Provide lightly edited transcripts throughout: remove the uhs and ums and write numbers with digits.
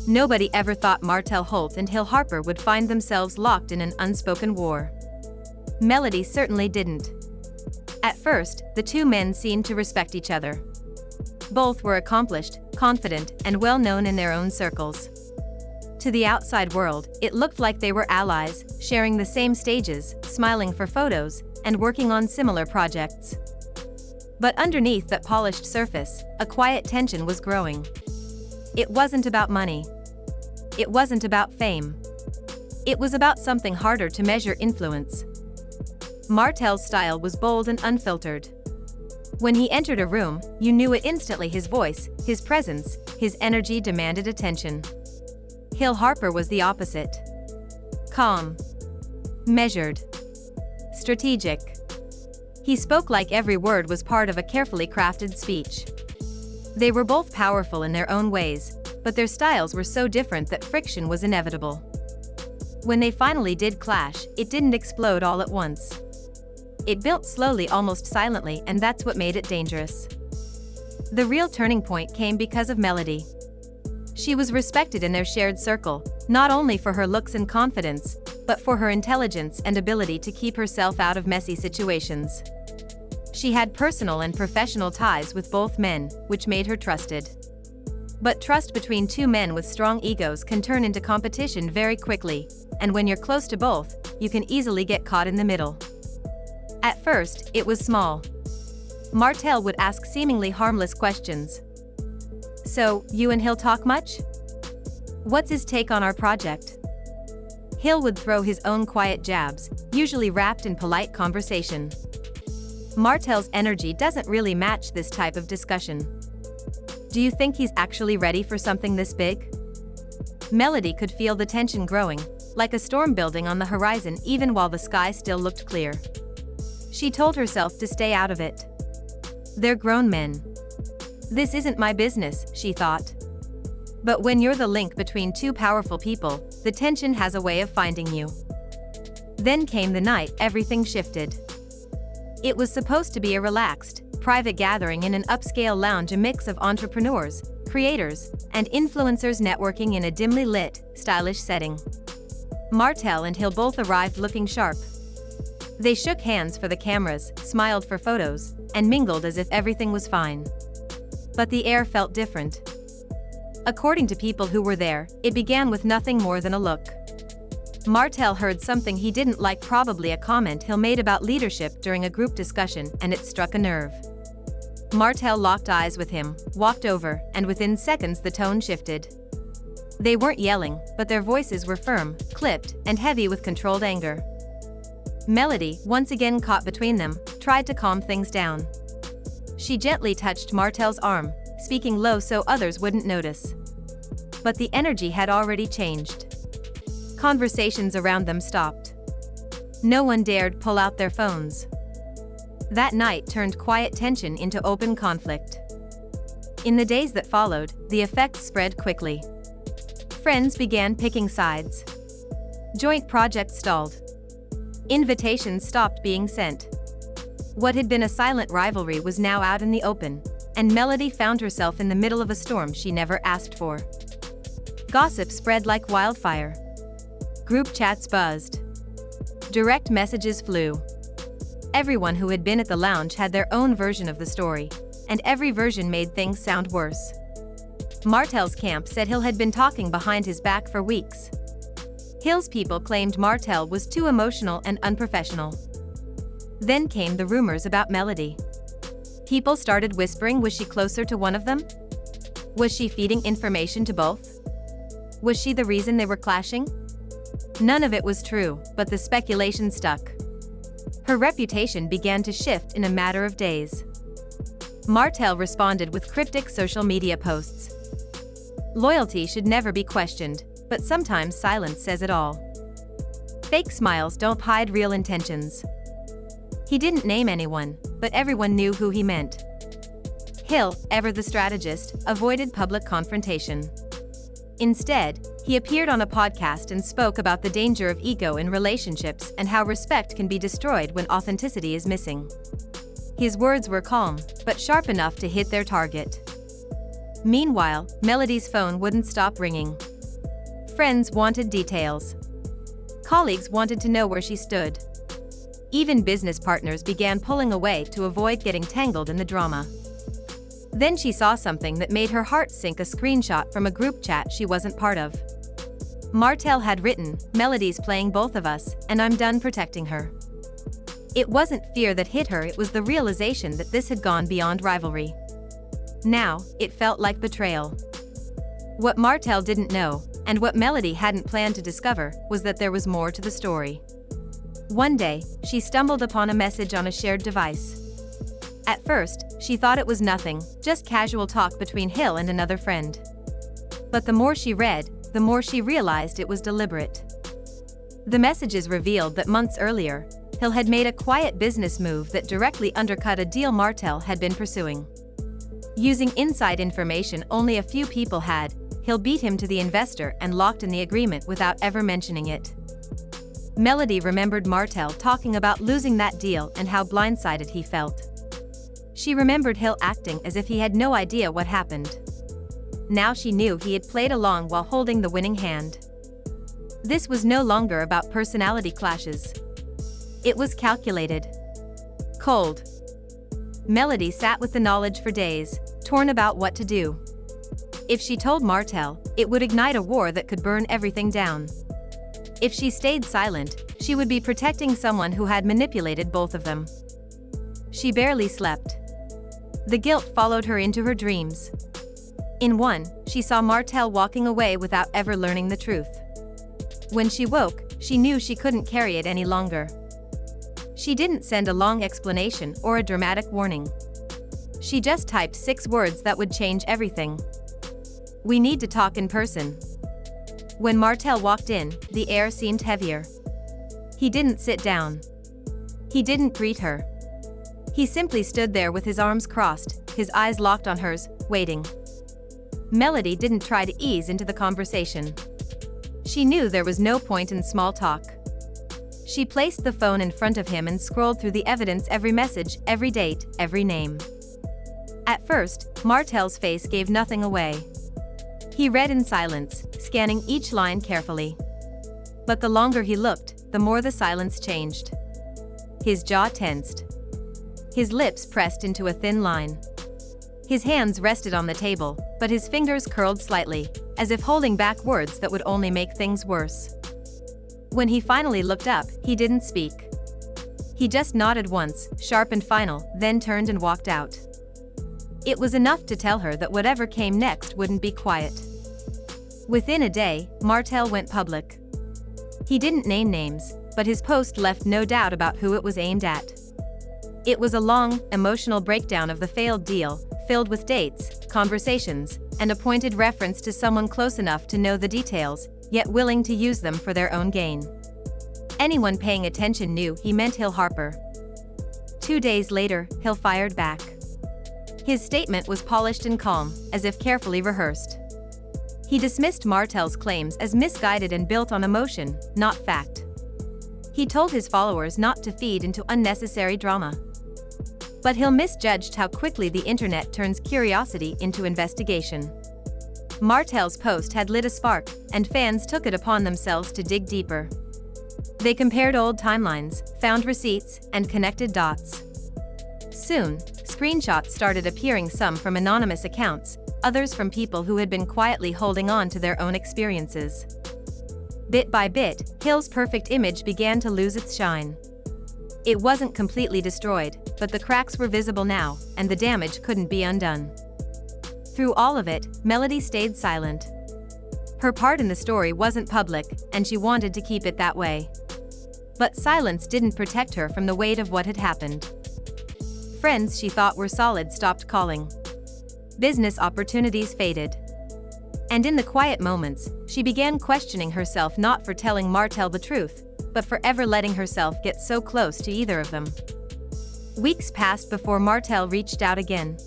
Nobody ever thought Martell Holt and Hill Harper would find themselves locked in an unspoken war. Melody certainly didn't. At first, the two men seemed to respect each other. Both were accomplished, confident, and well-known in their own circles. To the outside world, it looked like they were allies, sharing the same stages, smiling for photos, and working on similar projects. But underneath that polished surface, a quiet tension was growing. It wasn't about money. It wasn't about fame. It was about something harder to measure: influence. Martell's style was bold and unfiltered. When he entered a room, you knew it instantly: his voice, his presence, his energy demanded attention. Hill Harper was the opposite. Calm. Measured. Strategic. He spoke like every word was part of a carefully crafted speech. They were both powerful in their own ways, but their styles were so different that friction was inevitable. When they finally did clash, it didn't explode all at once. It built slowly, almost silently, and that's what made it dangerous. The real turning point came because of Melody. She was respected in their shared circle, not only for her looks and confidence, but for her intelligence and ability to keep herself out of messy situations. She had personal and professional ties with both men, which made her trusted. But trust between two men with strong egos can turn into competition very quickly, and when you're close to both, you can easily get caught in the middle. At first, it was small. Martell would ask seemingly harmless questions. "So, you and Hill talk much? What's his take on our project?" Hill would throw his own quiet jabs, usually wrapped in polite conversation. Martell's energy doesn't really match this type of discussion. "Do you think he's actually ready for something this big?" Melody could feel the tension growing, like a storm building on the horizon even while the sky still looked clear. She told herself to stay out of it. They're grown men. This isn't my business, she thought. But when you're the link between two powerful people, the tension has a way of finding you. Then came the night everything shifted. It was supposed to be a relaxed, private gathering in an upscale lounge, a mix of entrepreneurs, creators, and influencers networking in a dimly lit, stylish setting. Martell and Hill both arrived looking sharp. They shook hands for the cameras, smiled for photos, and mingled as if everything was fine. But the air felt different. According to people who were there, it began with nothing more than a look. Martell heard something he didn't like, probably a comment Hill made about leadership during a group discussion, and it struck a nerve. Martell locked eyes with him, walked over, and within seconds the tone shifted. They weren't yelling, but their voices were firm, clipped, and heavy with controlled anger. Melody, once again caught between them, tried to calm things down. She gently touched Martell's arm, speaking low so others wouldn't notice. But the energy had already changed. Conversations around them stopped. No one dared pull out their phones. That night turned quiet tension into open conflict. In the days that followed, the effects spread quickly. Friends began picking sides. Joint projects stalled. Invitations stopped being sent. What had been a silent rivalry was now out in the open, and Melody found herself in the middle of a storm she never asked for. Gossip spread like wildfire. Group chats buzzed. Direct messages flew. Everyone who had been at the lounge had their own version of the story, and every version made things sound worse. Martell's camp said Hill had been talking behind his back for weeks. Hill's people claimed Martell was too emotional and unprofessional. Then came the rumors about Melody. People started whispering, was she closer to one of them? Was she feeding information to both? Was she the reason they were clashing? None of it was true, but the speculation stuck. Her reputation began to shift in a matter of days. Martell responded with cryptic social media posts. Loyalty should never be questioned, but sometimes silence says it all. Fake smiles don't hide real intentions. He didn't name anyone, but everyone knew who he meant. Hill, ever the strategist, avoided public confrontation. Instead, he appeared on a podcast and spoke about the danger of ego in relationships and how respect can be destroyed when authenticity is missing. His words were calm, but sharp enough to hit their target. Meanwhile, Melody's phone wouldn't stop ringing. Friends wanted details. Colleagues wanted to know where she stood. Even business partners began pulling away to avoid getting tangled in the drama. Then she saw something that made her heart sink, a screenshot from a group chat she wasn't part of. Martell had written, "Melody's playing both of us, and I'm done protecting her." It wasn't fear that hit her, it was the realization that this had gone beyond rivalry. Now, it felt like betrayal. What Martell didn't know, and what Melody hadn't planned to discover, was that there was more to the story. One day, she stumbled upon a message on a shared device. At first, she thought it was nothing, just casual talk between Hill and another friend. But the more she read, the more she realized it was deliberate. The messages revealed that months earlier, Hill had made a quiet business move that directly undercut a deal Martell had been pursuing. Using inside information only a few people had, Hill beat him to the investor and locked in the agreement without ever mentioning it. Melody remembered Martell talking about losing that deal and how blindsided he felt. She remembered Hill acting as if he had no idea what happened. Now she knew he had played along while holding the winning hand. This was no longer about personality clashes. It was calculated. Cold. Melody sat with the knowledge for days, torn about what to do. If she told Martell, it would ignite a war that could burn everything down. If she stayed silent, she would be protecting someone who had manipulated both of them. She barely slept. The guilt followed her into her dreams. In one, she saw Martell walking away without ever learning the truth. When she woke, she knew she couldn't carry it any longer. She didn't send a long explanation or a dramatic warning. She just typed 6 words that would change everything. "We need to talk in person." When Martell walked in, the air seemed heavier. He didn't sit down. He didn't greet her. He simply stood there with his arms crossed, his eyes locked on hers, waiting. Melody didn't try to ease into the conversation. She knew there was no point in small talk. She placed the phone in front of him and scrolled through the evidence, every message, every date, every name. At first, Martell's face gave nothing away. He read in silence, scanning each line carefully. But the longer he looked, the more the silence changed. His jaw tensed. His lips pressed into a thin line. His hands rested on the table, but his fingers curled slightly, as if holding back words that would only make things worse. When he finally looked up, he didn't speak. He just nodded once, sharp and final, then turned and walked out. It was enough to tell her that whatever came next wouldn't be quiet. Within a day, Martell went public. He didn't name names, but his post left no doubt about who it was aimed at. It was a long, emotional breakdown of the failed deal, filled with dates, conversations, and a pointed reference to someone close enough to know the details, yet willing to use them for their own gain. Anyone paying attention knew he meant Hill Harper. 2 days later, Hill fired back. His statement was polished and calm, as if carefully rehearsed. He dismissed Martell's claims as misguided and built on emotion, not fact. He told his followers not to feed into unnecessary drama. But Hill misjudged how quickly the internet turns curiosity into investigation. Martell's post had lit a spark, and fans took it upon themselves to dig deeper. They compared old timelines, found receipts, and connected dots. Soon, screenshots started appearing, some from anonymous accounts, others from people who had been quietly holding on to their own experiences. Bit by bit, Hill's perfect image began to lose its shine. It wasn't completely destroyed, but the cracks were visible now, and the damage couldn't be undone. Through all of it, Melody stayed silent. Her part in the story wasn't public, and she wanted to keep it that way. But silence didn't protect her from the weight of what had happened. Friends she thought were solid stopped calling. Business opportunities faded. And in the quiet moments, she began questioning herself, not for telling Martell the truth, but for ever letting herself get so close to either of them. Weeks passed before Martell reached out again.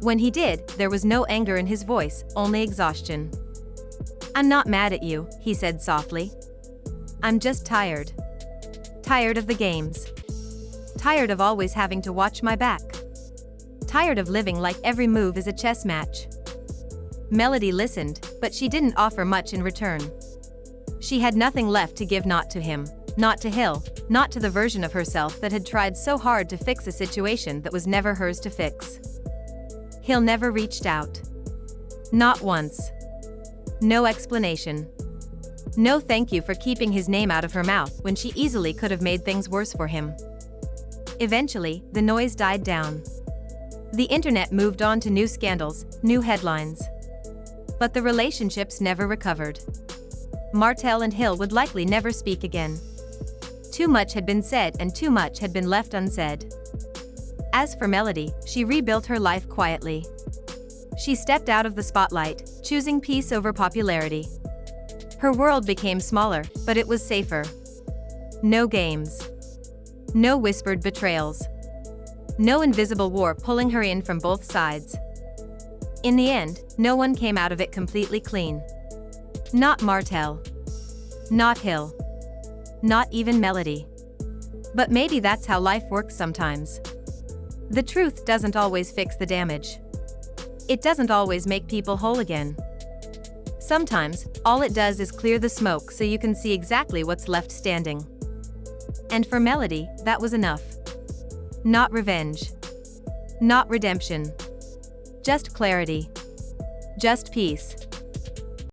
When he did, there was no anger in his voice, only exhaustion. "I'm not mad at you," he said softly. "I'm just tired. Tired of the games. Tired of always having to watch my back. Tired of living like every move is a chess match." Melody listened, but she didn't offer much in return. She had nothing left to give, not to him, not to Hill, not to the version of herself that had tried so hard to fix a situation that was never hers to fix. Hill never reached out. Not once. No explanation. No thank you for keeping his name out of her mouth when she easily could have made things worse for him. Eventually, the noise died down. The internet moved on to new scandals, new headlines. But the relationships never recovered. Martell and Hill would likely never speak again. Too much had been said and too much had been left unsaid. As for Melody, she rebuilt her life quietly. She stepped out of the spotlight, choosing peace over popularity. Her world became smaller, but it was safer. No games. No whispered betrayals. No invisible war pulling her in from both sides. In the end, no one came out of it completely clean. Not Martell. Not Hill. Not even Melody. But maybe that's how life works sometimes. The truth doesn't always fix the damage. It doesn't always make people whole again. Sometimes, all it does is clear the smoke so you can see exactly what's left standing. And for Melody, that was enough. Not revenge. Not redemption. Just clarity. Just peace.